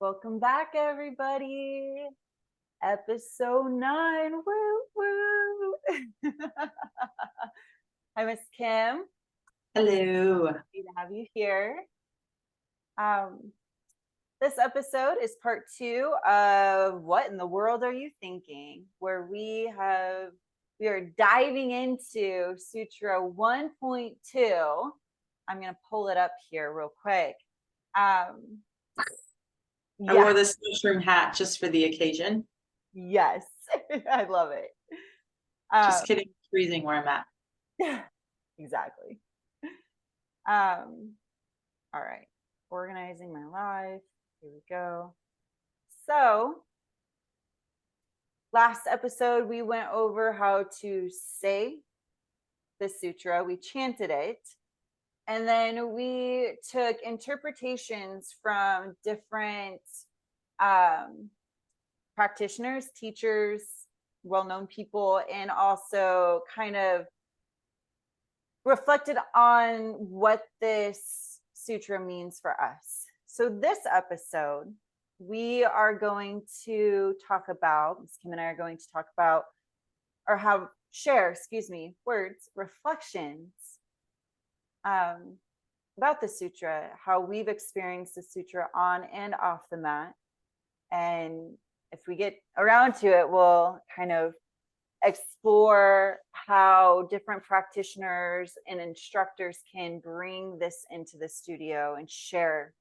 Welcome back, everybody. Episode 9. Woo, woo. Hi, Miss Kim. Hello. Happy to have you here. This episode is part 2 of What in the World Are You Thinking? Where we are diving into Sutra 1.2. I'm going to pull it up here real quick. I wore this mushroom hat just for the occasion. Yes, I love it. Just kidding, it's freezing where I'm at. Exactly. All right, organizing my life. Here we go. So, last episode we went over how to say the sutra. We chanted it, and then we took interpretations from different practitioners, teachers, well-known people, and also kind of reflected on what this sutra means for us. So this episode, we are going to talk about, Ms. Kim and I are going to talk about, or share, words, reflections about the sutra, how we've experienced the sutra on and off the mat. And if we get around to it, we'll kind of explore how different practitioners and instructors can bring this into the studio and share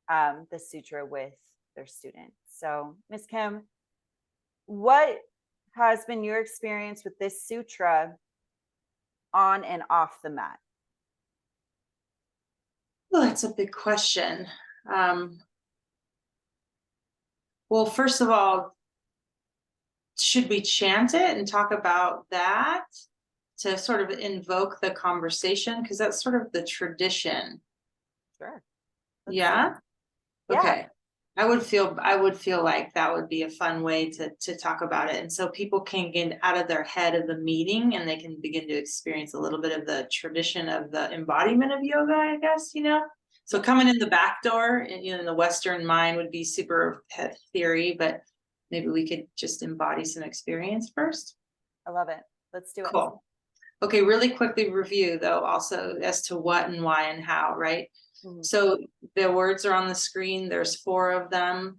the sutra with their students. So, Ms. Kim, what has been your experience with this sutra on and off the mat? Well, that's a big question. Well, first of all, should we chant it and talk about that to sort of invoke the conversation? Because that's sort of the tradition. Sure. Yeah. Okay. I would feel like that would be a fun way to talk about it. And so people can get out of their head of the meeting and they can begin to experience a little bit of the tradition of the embodiment of yoga, I guess, So coming in the back door, in the Western mind would be super theory, but maybe we could just embody some experience first. I love it. Let's do it. Cool. Okay, really quickly review though, also as to what and why and how, right? Mm-hmm. So the words are on the screen. There's 4 of them.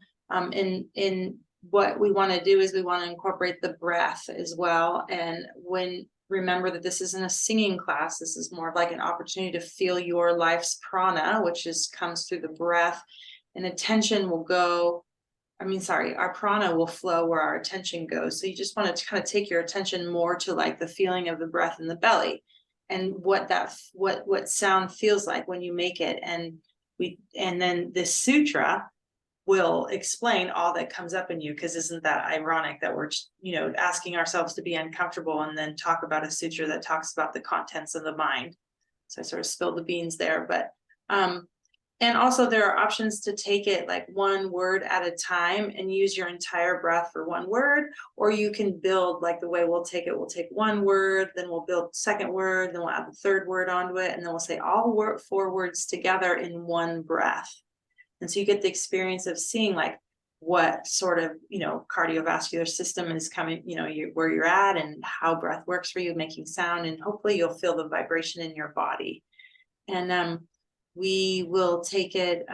In what we want to do is we want to incorporate the breath as well. And remember that this isn't a singing class. This is more like an opportunity to feel your life's prana, which comes through the breath, and attention will go. Our prana will flow where our attention goes. So you just want to kind of take your attention more to like the feeling of the breath in the belly and what sound feels like when you make it. And then this sutra will explain all that comes up in you, because isn't that ironic that we're, asking ourselves to be uncomfortable and then talk about a sutra that talks about the contents of the mind. So I sort of spilled the beans there, but and also there are options to take it like one word at a time and use your entire breath for one word, or you can build like the way we'll take one word, then we'll build second word, then we'll add the third word onto it, and then we'll say all 4 words together in one breath. And so you get the experience of seeing like what sort of, cardiovascular system is coming, where you're at and how breath works for you, making sound, and hopefully you'll feel the vibration in your body. And we will take it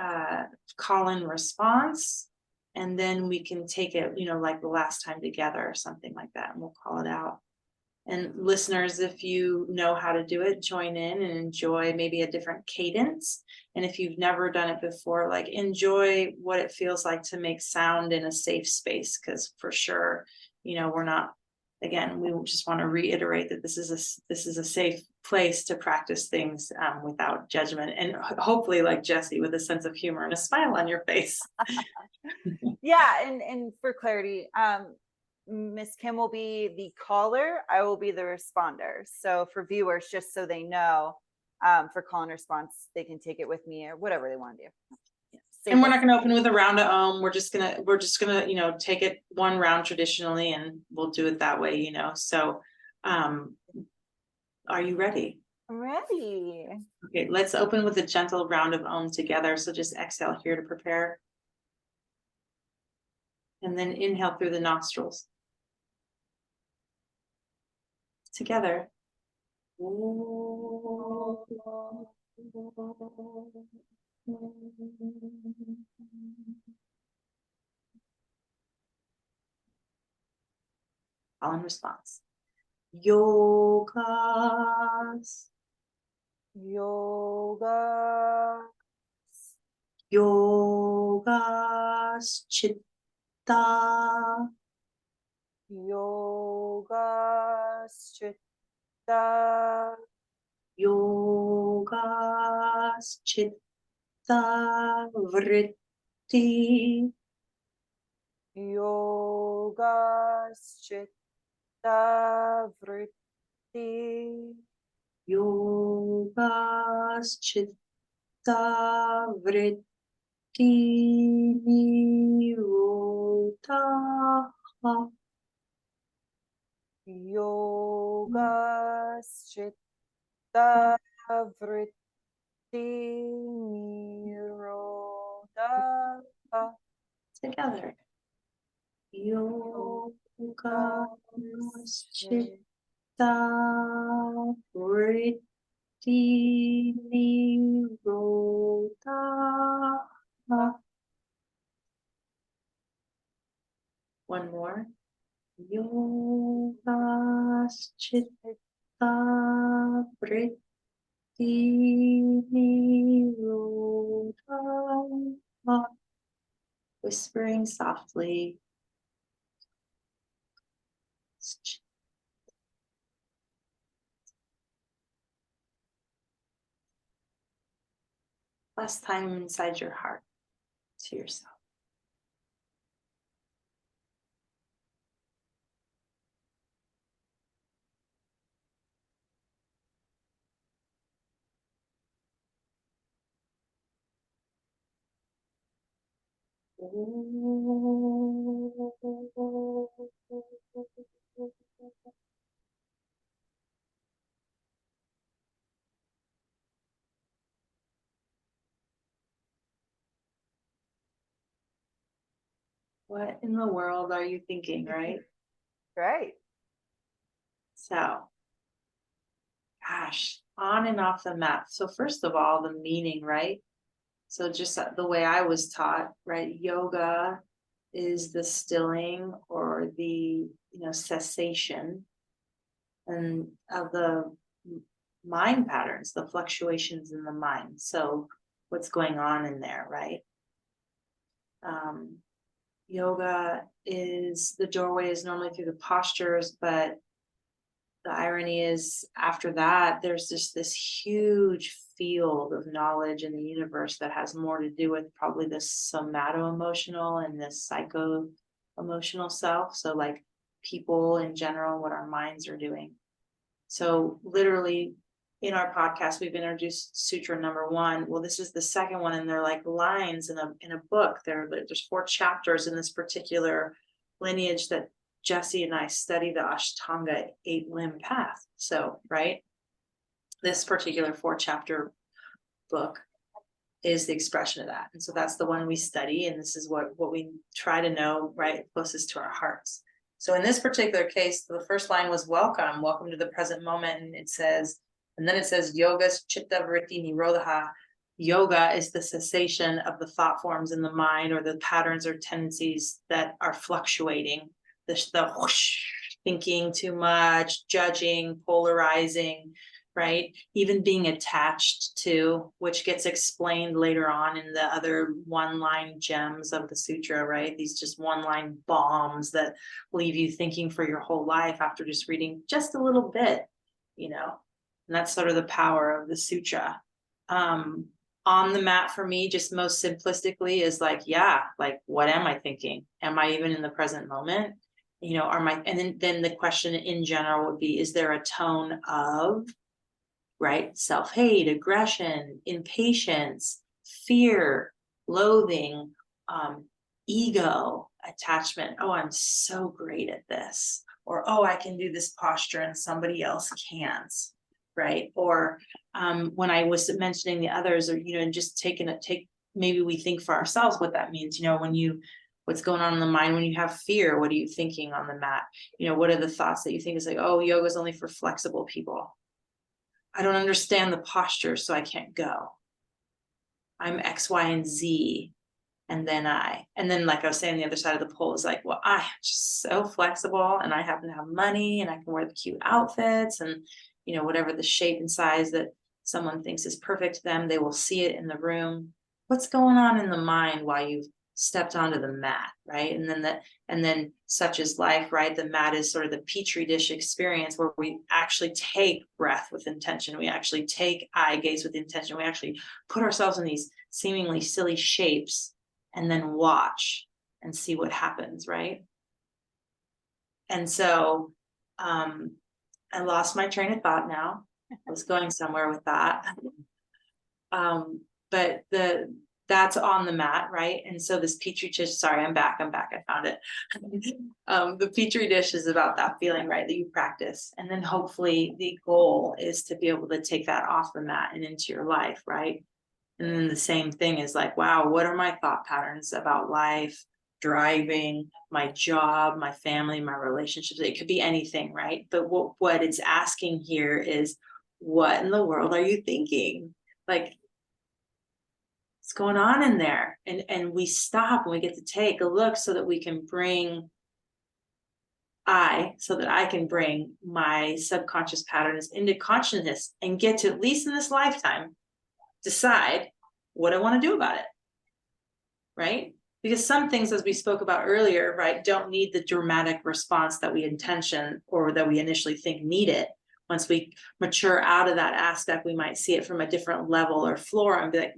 call and response, and then we can take it, like the last time together or something like that, and we'll call it out. And listeners, if you know how to do it, join in and enjoy maybe a different cadence. And if you've never done it before, like enjoy what it feels like to make sound in a safe space, because for sure, we're not, again, we just want to reiterate that this is a safe place to practice things without judgment, and hopefully, like Jessie, with a sense of humor and a smile on your face. Yeah, and for clarity, Miss Kim will be the caller. I will be the responder. So for viewers, just so they know, for call and response, they can take it with me or whatever they want to do. And we're not going to open with a round of Om. We're just gonna, take it one round traditionally, and we'll do it that way, So, are you ready? I'm ready. Okay, let's open with a gentle round of Om together. So just exhale here to prepare. And then inhale through the nostrils. Together. All in response. Yogas. Yoga. Yogas chitta. Yogas chitta. Yogas chitta vritti. Yogas chitta vritti. Yogas chitta vritti nirodha. Yogas chitta vritti nirodha. Together. Yogas chitta vritti nirodha. One more. Yogas chitta vritti nirodha. Whispering softly. Last time inside your heart to yourself. What in the world are you thinking, right? Right. So, gosh, on and off the mat. So first of all, the meaning, right? So just the way I was taught, right? Yoga is the stilling or the, cessation and of the mind patterns, the fluctuations in the mind. So what's going on in there, right? Yoga is the doorway is normally through the postures, but the irony is after that, there's just this huge field of knowledge in the universe that has more to do with probably this somato-emotional and this psycho-emotional self. So like people in general, what our minds are doing. So literally in our podcast, we've introduced Sutra number 1. Well, this is the second one, and they're like lines in a book. There's 4 chapters in this particular lineage that Jesse and I study the Ashtanga 8-limb path. So, right, this particular 4-chapter book is the expression of that. And so that's the one we study. And this is what we try to know, right, closest to our hearts. So in this particular case, the first line was welcome to the present moment. And then it says, yoga's chitta vritti nirodha. Yoga is the cessation of the thought forms in the mind or the patterns or tendencies that are fluctuating. The whoosh, thinking too much, judging, polarizing, right? Even being attached to, which gets explained later on in the other one-line gems of the sutra, right? These just one-line bombs that leave you thinking for your whole life after just reading just a little bit, and that's sort of the power of the sutra. On the mat for me, just most simplistically is like, what am I thinking? Am I even in the present moment? And then the question in general would be, is there a tone of, right, self-hate, aggression, impatience, fear, loathing, ego, attachment? Oh, I'm so great at this. Or, oh, I can do this posture and somebody else can't, right? Or when I was mentioning the others, or, just maybe we think for ourselves what that means, when you What's going on in the mind when you have fear? What are you thinking on the mat? You know, what are the thoughts that you think is like, oh, yoga is only for flexible people. I don't understand the posture, so I can't go. I'm X, Y, and Z. And then like I was saying, the other side of the pole is like, well, I am just so flexible and I happen to have money and I can wear the cute outfits and, you know, whatever the shape and size that someone thinks is perfect to them, they will see it in the room. What's going on in the mind while you've stepped onto the mat, right? And then such is life, right? The mat is sort of the petri dish experience where we actually take breath with intention. We actually take eye gaze with intention. We actually put ourselves in these seemingly silly shapes and then watch and see what happens, right? And so I lost my train of thought now. I was going somewhere with that. But that's on the mat, right? And so this petri dish, sorry, I'm back, I found it. The petri dish is about that feeling, right, that you practice. And then hopefully the goal is to be able to take that off the mat and into your life, right? And then the same thing is like, wow, what are my thought patterns about life, driving, my job, my family, my relationships? It could be anything, right? But what it's asking here is, what in the world are you thinking? Like, what's going on in there? And we stop and we get to take a look so that we can bring so that I can bring my subconscious patterns into consciousness and get to, at least in this lifetime, decide what I want to do about it, right? Because some things, as we spoke about earlier, right, don't need the dramatic response that we intention or that we initially think need it. Once we mature out of that aspect, we might see it from a different level or floor and be like,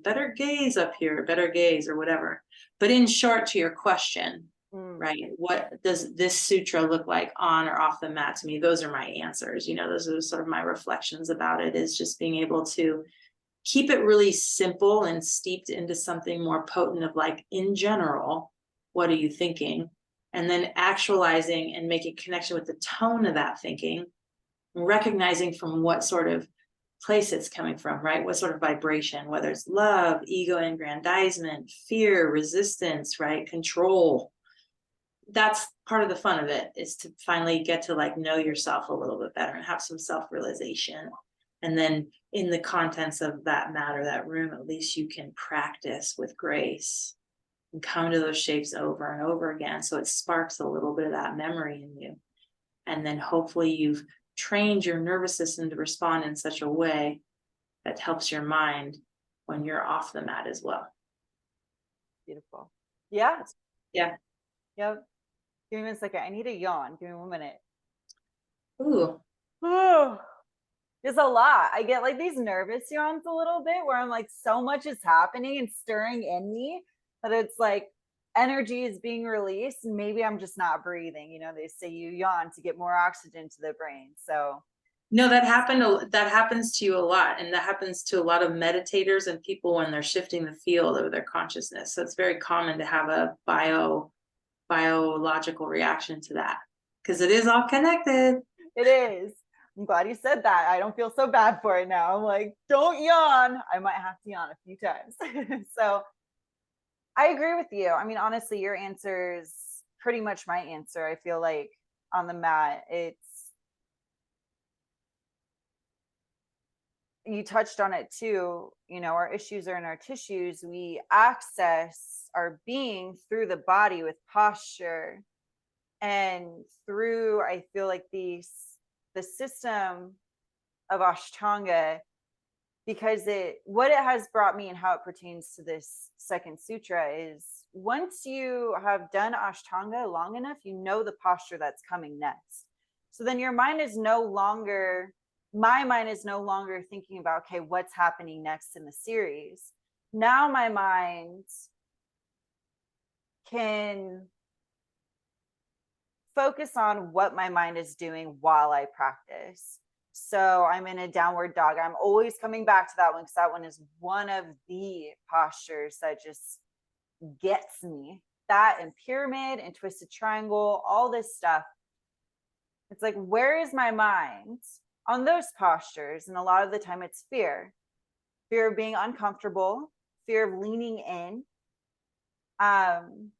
better gaze up here, better gaze or whatever. But in short, to your question, right, what does this sutra look like on or off the mat to me? Those are my answers. You know, those are sort of my reflections about it, is just being able to keep it really simple and steeped into something more potent of like, in general, what are you thinking? And then actualizing and making connection with the tone of that thinking, recognizing from what sort of place it's coming from, right? What sort of vibration, whether it's love, ego aggrandizement, fear, resistance, right? Control. That's part of the fun of it, is to finally get to like know yourself a little bit better and have some self-realization. And then in the contents of that mat or that room, at least you can practice with grace and come to those shapes over and over again. So it sparks a little bit of that memory in you. And then hopefully you've trained your nervous system to respond in such a way that helps your mind when you're off the mat as well. Beautiful. Yeah. Yeah. Yep. Give me a second. I need a yawn. Give me 1 minute. Ooh. There's a lot. I get like these nervous yawns a little bit where I'm like, so much is happening and stirring in me that it's like energy is being released and maybe I'm just not breathing. You know, they say you yawn to get more oxygen to the brain. So no, that happens to you a lot. And that happens to a lot of meditators and people when they're shifting the field of their consciousness. So it's very common to have a biological reaction to that, because it is all connected. It is. I'm glad you said that. I don't feel so bad for it now. I'm like, don't yawn. I might have to yawn a few times. So I agree with you. I mean, honestly, your answer is pretty much my answer. I feel like on the mat, you touched on it too. You know, our issues are in our tissues. We access our being through the body with posture and through, I feel like the system of Ashtanga, because what it has brought me and how it pertains to this second sutra is, once you have done Ashtanga long enough, you know the posture that's coming next. So then my mind is no longer thinking about, okay, what's happening next in the series. Now my mind can focus on what my mind is doing while I practice. So I'm in a downward dog. I'm always coming back to that one because that one is one of the postures that just gets me. That and pyramid and twisted triangle, all this stuff. It's like, where is my mind on those postures? And a lot of the time it's fear of being uncomfortable, fear of leaning in, um,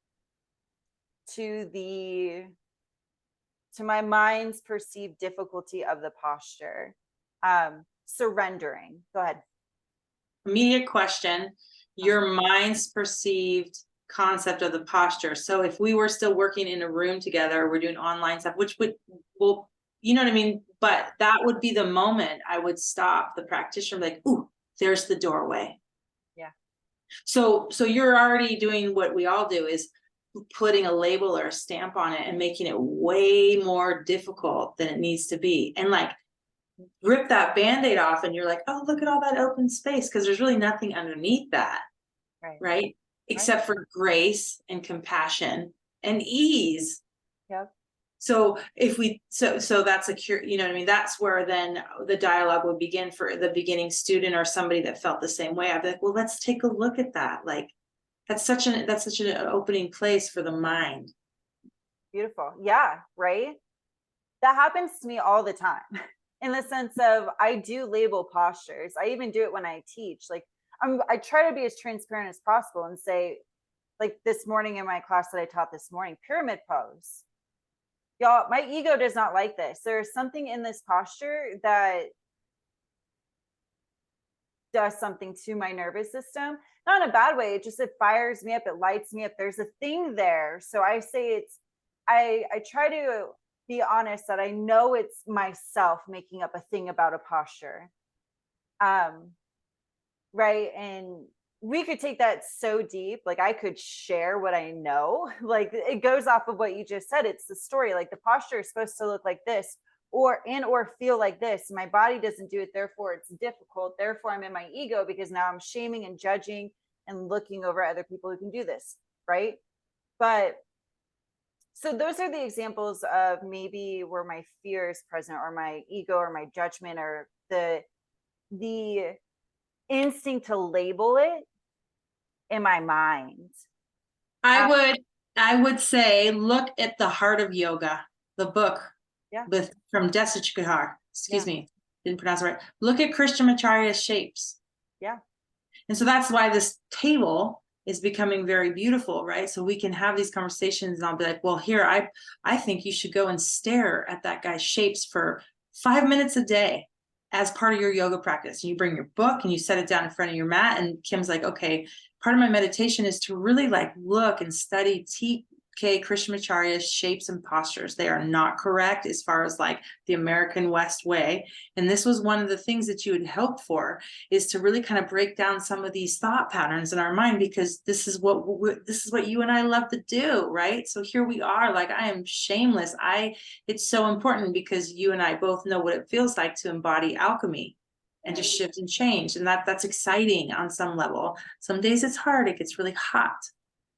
to my mind's perceived difficulty of the posture. Surrendering. Go ahead. Immediate question, your mind's perceived concept of the posture. So if we were still working in a room together, we're doing online stuff, which would, well, you know what I mean? But that would be the moment I would stop the practitioner, like, ooh, there's the doorway. Yeah. So you're already doing what we all do, is putting a label or a stamp on it and making it way more difficult than it needs to be. And like, rip that Band-Aid off and you're like, oh, look at all that open space, because there's really nothing underneath that. Right. Except for grace and compassion and ease. Yep. So if we, so that's a cure, you know what I mean? That's where then the dialogue would begin for the beginning student or somebody that felt the same way. I'd be like, well, let's take a look at that. Like, that's such an opening place for the mind. Beautiful. Yeah. Right. That happens to me all the time in the sense of I do label postures. I even do it when I teach. Like I try to be as transparent as possible and say, like this morning in my class that I taught this morning, pyramid pose. Y'all, my ego does not like this. There's something in this posture that does something to my nervous system, not in a bad way. It fires me up. It lights me up. There's a thing there. So I say I try to be honest that I know it's myself making up a thing about a posture. Right. And we could take that so deep. Like I could share what I know. Like it goes off of what you just said. It's the story. Like the posture is supposed to look like this or feel like this. My body doesn't do it. Therefore it's difficult. Therefore I'm in my ego because now I'm shaming and judging and looking over other people who can do this. Right. But so those are the examples of maybe where my fear is present or my ego or my judgment or the instinct to label it in my mind. I would say, look at The Heart of Yoga, the book. Yeah. From Desikachar. Excuse Yeah. me, didn't pronounce it right. Look at Krishnamacharya's shapes. Yeah. And so that's why this table is becoming very beautiful, right? So we can have these conversations and I'll be like, well, here, I think you should go and stare at that guy's shapes for 5 minutes a day as part of your yoga practice. And you bring your book and you set it down in front of your mat. And Kim's like, okay, part of my meditation is to really like look and study TK Krishnamacharya's shapes and postures. They are not correct as far as like the American West way. And this was one of the things that you had helped for, is to really kind of break down some of these thought patterns in our mind, because this is what you and I love to do, right? So here we are, like I am shameless. It's so important because you and I both know what it feels like to embody alchemy and just shift and change. And that's exciting on some level. Some days it's hard, it gets really hot.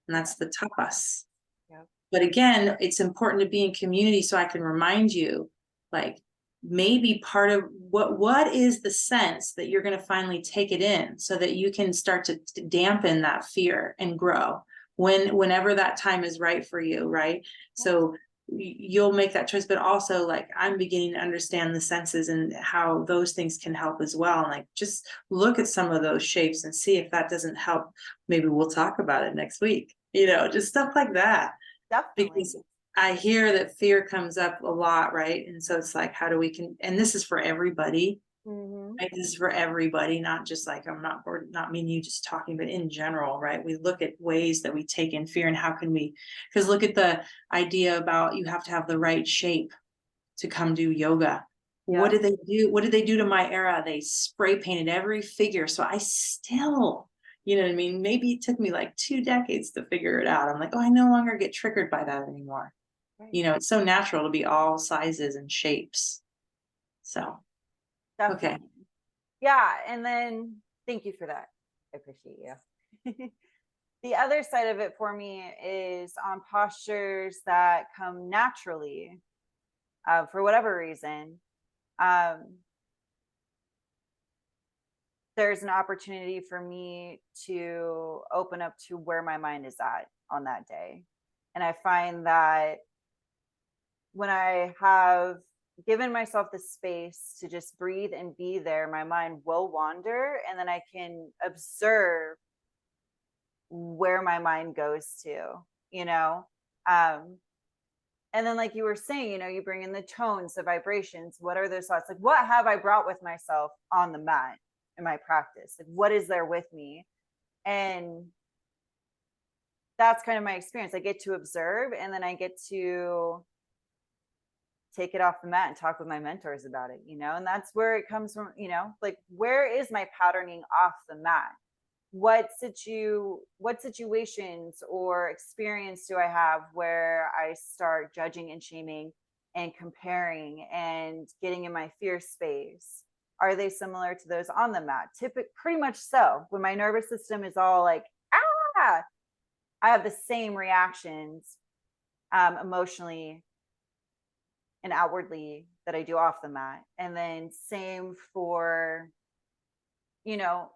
And that's the tapas. Yeah. But again, it's important to be in community so I can remind you, like maybe part of what is the sense that you're going to finally take it in so that you can start to dampen that fear and grow whenever that time is right for you, right? So you'll make that choice, but also like I'm beginning to understand the senses and how those things can help as well. And like just look at some of those shapes and see if that doesn't help. Maybe we'll talk about it next week, just stuff like that. Definitely. Because I hear that fear comes up a lot, right? And so it's like, how do we and this is for everybody, right? This is for everybody, not just like, not me and you just talking, but in general, right? We look at ways that we take in fear and how can we, because look at the idea about you have to have the right shape to come do yoga. Yeah. What did they do? What did they do to my era? They spray painted every figure. So I still, you know what I mean? Maybe it took me like 2 decades to figure it out. I'm like, oh, I no longer get triggered by that anymore. Right. It's so natural to be all sizes and shapes. So, definitely. Okay. Yeah. And then thank you for that. I appreciate you. The other side of it for me is on postures that come naturally for whatever reason. There's an opportunity for me to open up to where my mind is at on that day. And I find that when I have given myself the space to just breathe and be there, my mind will wander, and then I can observe where my mind goes to, you know? Um, and then like you were saying, you know, you bring in the tones, the vibrations. What are those thoughts? Like, what have I brought with myself on the mat in my practice? Like, what is there with me? And that's kind of my experience. I get to observe, and then I get to take it off the mat and talk with my mentors about it, you know? And that's where it comes from, you know, like, where is my patterning off the mat? What situations or experience do I have where I start judging and shaming and comparing and getting in my fear space? Are they similar to those on the mat? Pretty much so. When my nervous system is all like, ah, I have the same reactions emotionally and outwardly that I do off the mat. And then same for, you know,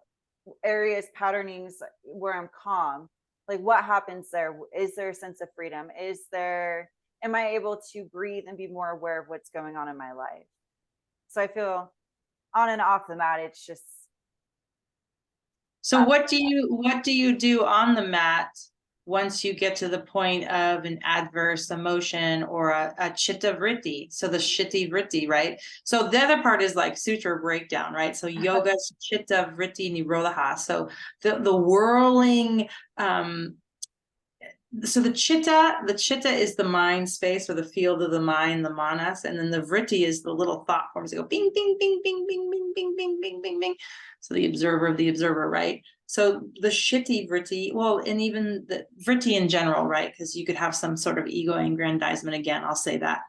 areas, patternings where I'm calm. Like, what happens there? Is there a sense of freedom? Am I able to breathe and be more aware of what's going on in my life? So I feel on and off the mat, it's just. So what do you do on the mat once you get to the point of an adverse emotion or a chitta vritti? So the chitti vritti, right? So the other part is like sutra breakdown, right? So yoga chitta vritti nirodha. So the whirling, so the chitta is the mind space or the field of the mind, the manas, and then the vritti is the little thought forms that go bing, bing, bing, bing, bing, bing, bing, bing, bing, bing, bing. So the observer, right? So the chitti vritti, well, and even the vritti in general, right? Because you could have some sort of ego aggrandizement again, I'll say that.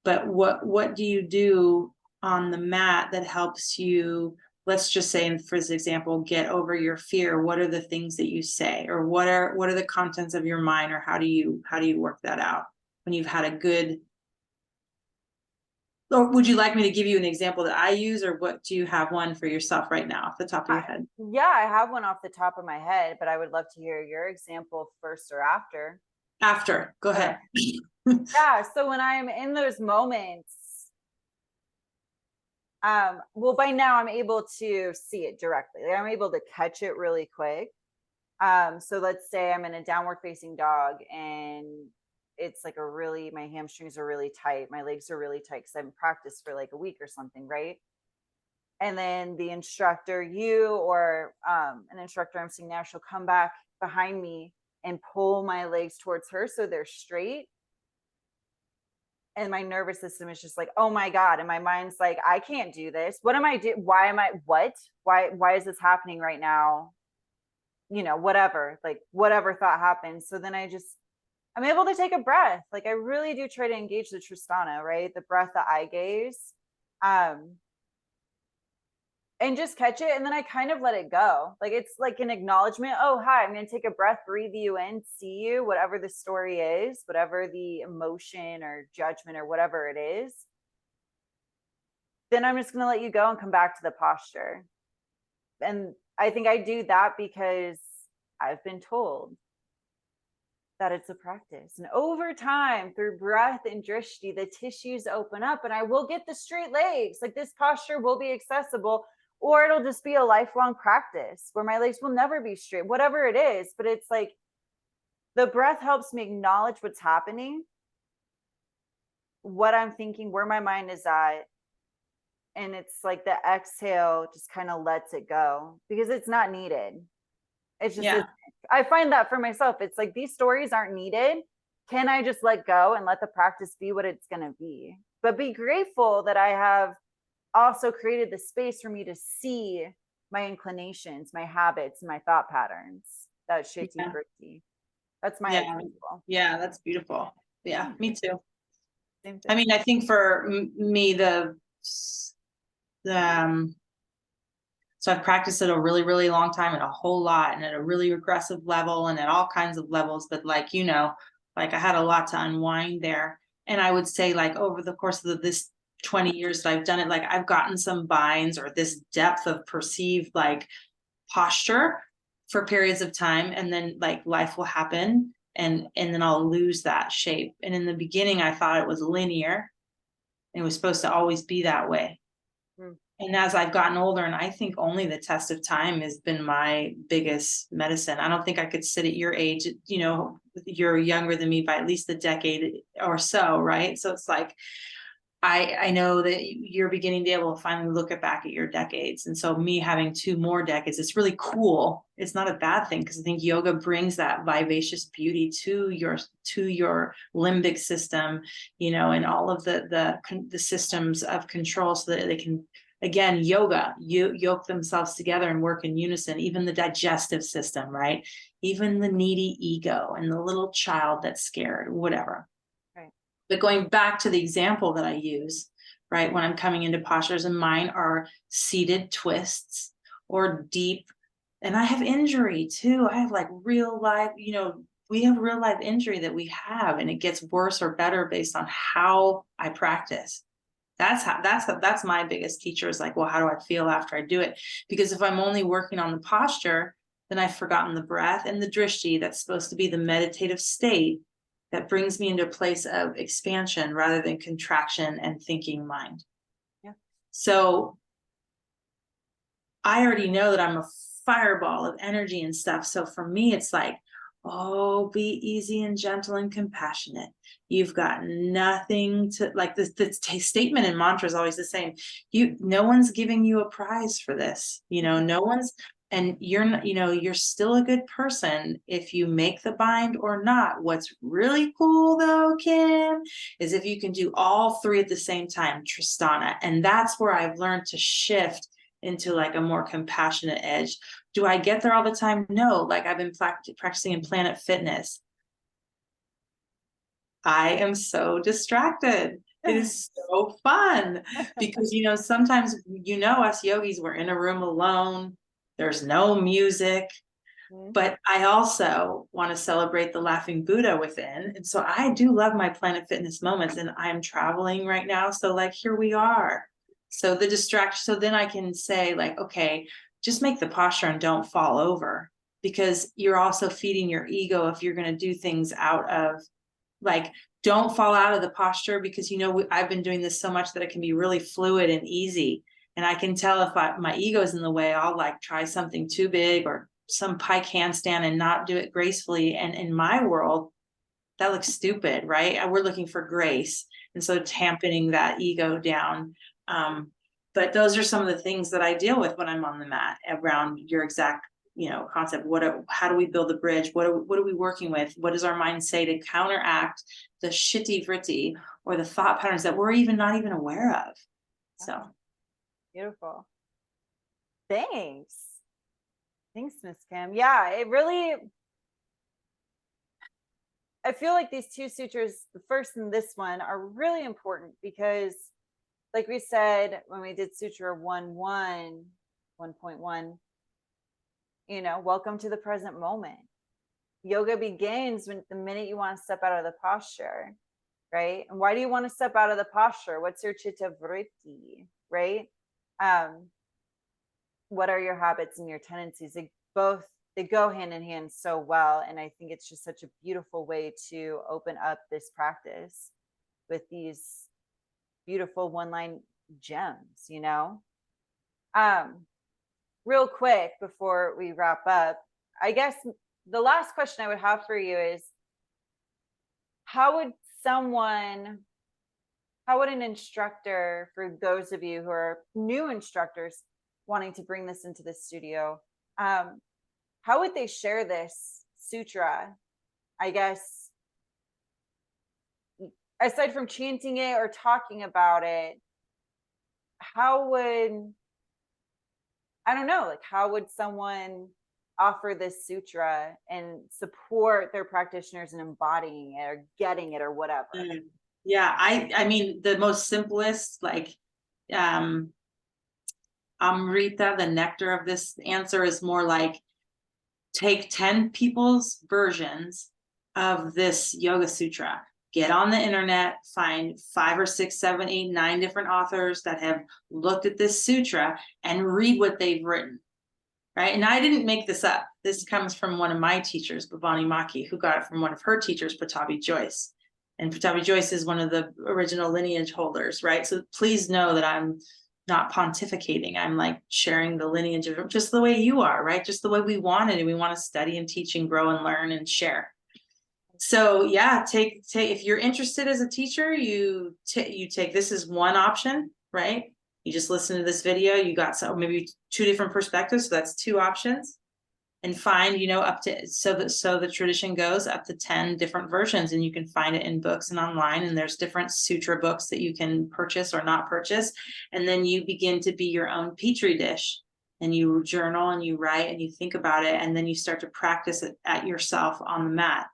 But what do you do on the mat that helps you, let's just say, for this example, get over your fear? What are the things that you say, or what are the contents of your mind, or how do you work that out when you've had a good? Or would you like me to give you an example that I use, or what, do you have one for yourself right now off the top of your head? Yeah, I have one off the top of my head, but I would love to hear your example first or after. After, go ahead. Yeah, so when I'm in those moments, well, by now I'm able to see it directly. Like, I'm able to catch it really quick. So let's say I'm in a downward facing dog, and it's like my hamstrings are really tight, my legs are really tight because I haven't practiced for like a week or something, right? And then the instructor, or an instructor I'm seeing now, she'll come back behind me and pull my legs towards her so they're straight. And my nervous system is just like, oh my God. And my mind's like, I can't do this. What am I doing? Why is this happening right now? You know, whatever thought happens. So then I'm able to take a breath. Like, I really do try to engage the Tristana, right? The breath, the eye gaze. And just catch it, and then I kind of let it go. Like, it's like an acknowledgement. Oh, hi, I'm going to take a breath, breathe you in, see you, whatever the story is, whatever the emotion or judgment or whatever it is. Then I'm just going to let you go and come back to the posture. And I think I do that because I've been told that it's a practice. And over time, through breath and drishti, the tissues open up, and I will get the straight legs. Like, this posture will be accessible. Or it'll just be a lifelong practice where my legs will never be straight, whatever it is. But it's like the breath helps me acknowledge what's happening, what I'm thinking, where my mind is at. And it's like the exhale just kind of lets it go because it's not needed. It's just, I find that for myself, it's like these stories aren't needed. Can I just let go and let the practice be what it's going to be? But be grateful that I have also created the space for me to see my inclinations, my habits, my thought patterns. That shitty gritty. That's my example. Yeah, that's beautiful. Yeah, me too. I mean, I think for me, so I've practiced at a really, really long time and a whole lot, and at a really regressive level and at all kinds of levels. But like, like I had a lot to unwind there. And I would say, like, over the course of this 20 years that I've done it, like I've gotten some binds or this depth of perceived like posture for periods of time, and then like life will happen and then I'll lose that shape. And in the beginning I thought it was linear and it was supposed to always be that way. And as I've gotten older, and I think only the test of time has been my biggest medicine. I don't think I could sit at your age, you know, you're younger than me by at least a decade or so, right? So it's like, I know that you're beginning to be able to finally look back at your decades. And so me having 2 more decades, it's really cool. It's not a bad thing, because I think yoga brings that vivacious beauty to your limbic system, you know, and all of the systems of control, so that they can, again, yoke themselves together and work in unison. Even the digestive system, right? Even the needy ego and the little child that's scared, whatever. Right. But going back to the example that I use, right, when I'm coming into postures, and mine are seated twists or deep, and I have injury too. I have like real life, you know, we have real life injury that we have, and it gets worse or better based on how I practice. That's my biggest teacher, is like, well, how do I feel after I do it? Because if I'm only working on the posture, then I've forgotten the breath and the drishti. That's supposed to be the meditative state that brings me into a place of expansion rather than contraction and thinking mind. Yeah. So I already know that I'm a fireball of energy and stuff. So for me, it's like, oh, be easy and gentle and compassionate. You've got nothing to, like, this statement and mantra is always the same. No one's giving you a prize for this, you know, no one's, and you're not, you know, you're still a good person if you make the bind or not. What's really cool though, Kim, is if you can do all 3 at the same time, Tristana. And that's where I've learned to shift into like a more compassionate edge. Do I get there all the time? No. Like, I've been practicing in Planet Fitness. I am so distracted. It is so fun because, you know, sometimes, you know, us yogis, we're in a room alone. There's no music, but I also want to celebrate the laughing Buddha within. And so I do love my Planet Fitness moments, and I'm traveling right now. So like, here we are. So the distraction, so then I can say like, okay, just make the posture and don't fall over, because you're also feeding your ego if you're going to do things out of, like, don't fall out of the posture, because, you know, I've been doing this so much that it can be really fluid and easy. And I can tell if my ego is in the way, I'll like try something too big or some pike handstand and not do it gracefully. And in my world, that looks stupid, right? We're looking for grace. And so tamping that ego down. But those are some of the things that I deal with when I'm on the mat around your exact, you know, concept. How do we build the bridge? What are we working with? What does our mind say to counteract the shitty vritti or the thought patterns that we're not even aware of? So beautiful. Thanks, Miss Kim. Yeah, it really, I feel like these 2 sutras, the first and this one, are really important because, like we said when we did Sutra 1.1, you know, welcome to the present moment. Yoga begins when the minute you want to step out of the posture, right? And why do you want to step out of the posture? What's your chitta vritti, right? What are your habits and your tendencies? They go hand in hand so well. And I think it's just such a beautiful way to open up this practice with these beautiful one-line gems, you know? Real quick before we wrap up, I guess the last question I would have for you is, how would an instructor, for those of you who are new instructors wanting to bring this into the studio, how would they share this sutra? I guess, aside from chanting it or talking about it, how would someone offer this sutra and support their practitioners in embodying it or getting it or whatever? Yeah, I mean, the most simplest, like, Amrita, the nectar of this answer is more like, take 10 people's versions of this yoga sutra, get on the internet, find 5 or 6, 7, 8, 9 different authors that have looked at this sutra and read what they've written, right? And I didn't make this up. This comes from one of my teachers, Bhavani Maki, who got it from one of her teachers, Patabi Joyce. And Patabi Joyce is one of the original lineage holders, right? So please know that I'm not pontificating. I'm like sharing the lineage of just the way you are, right? Just the way we wanted, and we want to study and teach and grow and learn and share. So yeah, take if you're interested as a teacher, you take, this is one option, right? You just listen to this video, you got some, maybe 2 different perspectives, so that's 2 options. And find, you know, up to, so the tradition goes up to 10 different versions, and you can find it in books and online, and there's different sutra books that you can purchase or not purchase. And then you begin to be your own petri dish, and you journal and you write and you think about it, and then you start to practice it at yourself on the mat.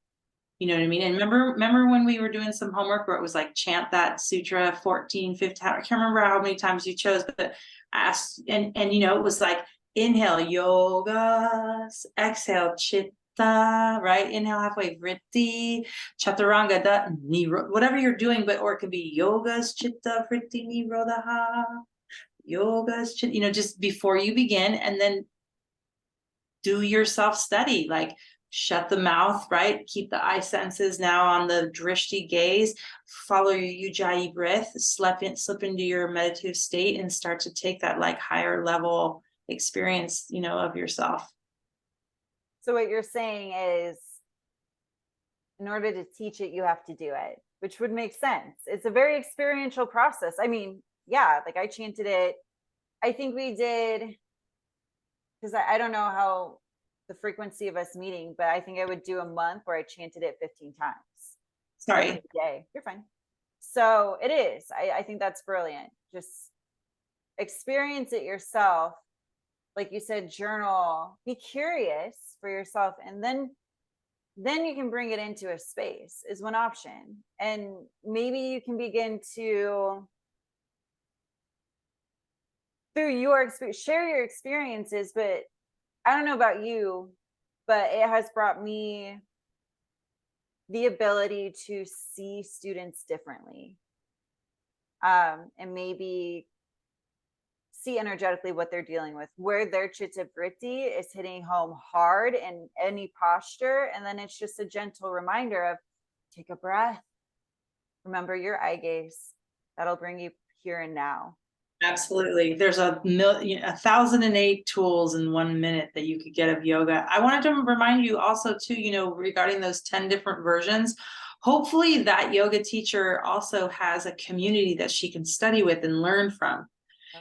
You know what I mean? And remember when we were doing some homework where it was like chant that sutra 14, 15, I can't remember how many times you chose, but asked, and you know, it was like inhale yoga, exhale chitta, right? Inhale halfway vritti, chaturanga da niro, whatever you're doing, but or it could be yogas chitta vritti nirodha, yogas chitta, you know, just before you begin, and then do your self study, like shut the mouth, right? Keep the eye senses now on the drishti gaze, follow your ujjayi breath, slip into your meditative state, and start to take that like higher level experience, you know, of yourself. So what you're saying is, in order to teach it, you have to do it, which would make sense. It's a very experiential process. I mean, yeah, like I chanted it. I think we did, because I don't know how the frequency of us meeting, but I think I would do a month where I chanted it 15 times. Sorry. Every day. You're fine. So it is. I think that's brilliant. Just experience it yourself. Like you said, journal, be curious for yourself, and then you can bring it into a space is one option. And maybe you can begin to, through your experience, share your experiences. But I don't know about you, but it has brought me the ability to see students differently, and maybe see energetically what they're dealing with, where their chitta vritti is hitting home hard in any posture. And then it's just a gentle reminder of take a breath, remember your eye gaze. That'll bring you here and now. Absolutely. There's 1,008 tools in 1 minute that you could get of yoga. I wanted to remind you also too, you know, regarding those 10 different versions, hopefully that yoga teacher also has a community that she can study with and learn from.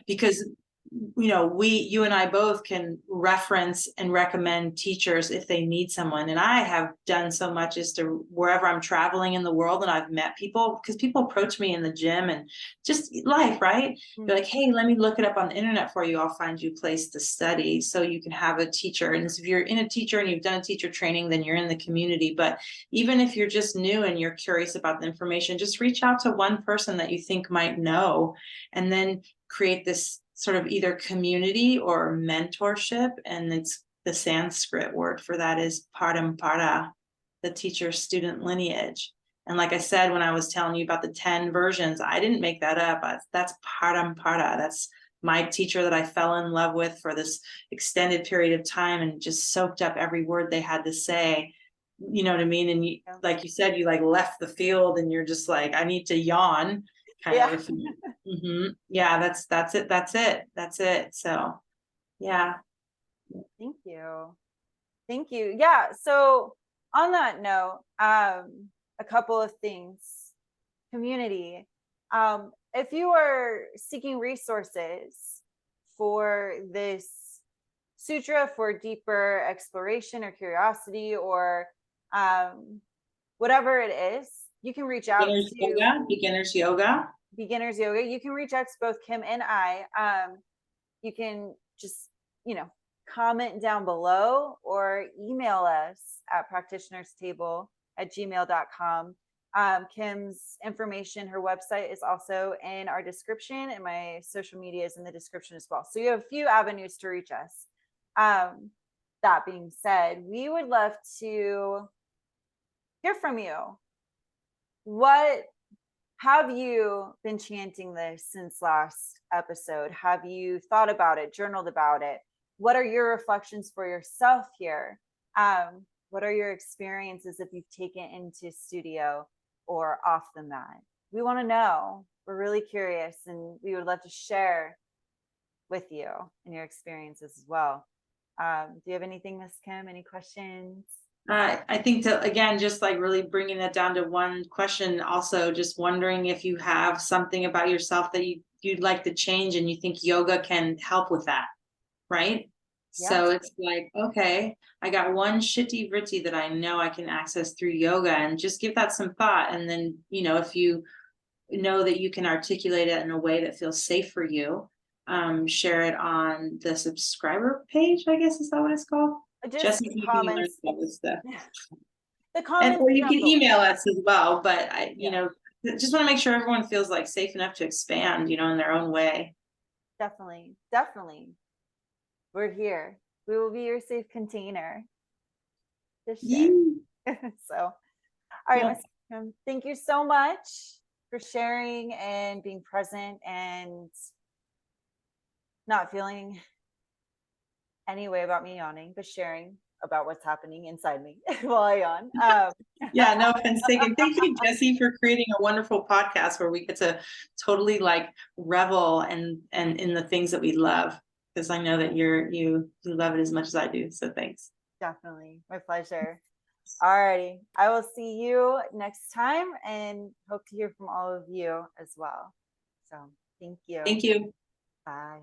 Because, you know, you and I both can reference and recommend teachers if they need someone. And I have done so much as to wherever I'm traveling in the world and I've met people, because people approach me in the gym and just life, right? You're like, hey, let me look it up on the internet for you. I'll find you a place to study so you can have a teacher. And if you're in a teacher and you've done a teacher training, then you're in the community. But even if you're just new and you're curious about the information, just reach out to one person that you think might know, and then create this sort of either community or mentorship. And it's the Sanskrit word for that is parampara, the teacher student lineage. And like I said, when I was telling you about the 10 versions, I didn't make that up. That's parampara. That's my teacher that I fell in love with for this extended period of time and just soaked up every word they had to say. You know what I mean? And you, like you said, you like left the field and you're just like, I need to yawn. Kind of. Yeah, that's it. So yeah. Thank you. Yeah, so on that note, a couple of things. Community, if you are seeking resources for this sutra, for deeper exploration or curiosity, or whatever it is, you can reach out to Beginners yoga. You can reach out to both Kim and I. You can just, you know, comment down below or email us at practitionerstable@gmail.com. Kim's information, her website is also in our description, and my social media is in the description as well. So you have a few avenues to reach us. That being said, we would love to hear from you. What have you been chanting this since last episode? Have you thought about it, journaled about it? What are your reflections for yourself here? What are your experiences if you've taken into studio or off the mat? We want to know. We're really curious, and we would love to share with you and your experiences as well. Do you have anything, Miss Kim? Any questions? I think that, again, just like really bringing it down to one question, also just wondering if you have something about yourself that you'd like to change and you think yoga can help with that, right? Yes. So it's like, okay, I got one shitty vritty that I know I can access through yoga, and just give that some thought. And then, if you know that you can articulate it in a way that feels safe for you, share it on the subscriber page, I guess, is that what it's called? Just Jesse, you can learn comments. all this stuff. The And comments. or you down can below. email us as well, but Yeah. just want to make sure everyone feels like safe enough to expand, in their own way. Definitely. Definitely. We're here. We will be your safe container to share. So, all right, Yeah. Miss Kim, thank you so much for sharing and being present and not feeling any way about me yawning, but sharing about what's happening inside me while I yawn. Yeah, no offense taken. Thank you, Jesse, for creating a wonderful podcast where we get to totally like revel and in the things that we love. Because I know that you love it as much as I do. So thanks. Definitely. My pleasure. All righty. I will see you next time and hope to hear from all of you as well. So thank you. Thank you. Bye.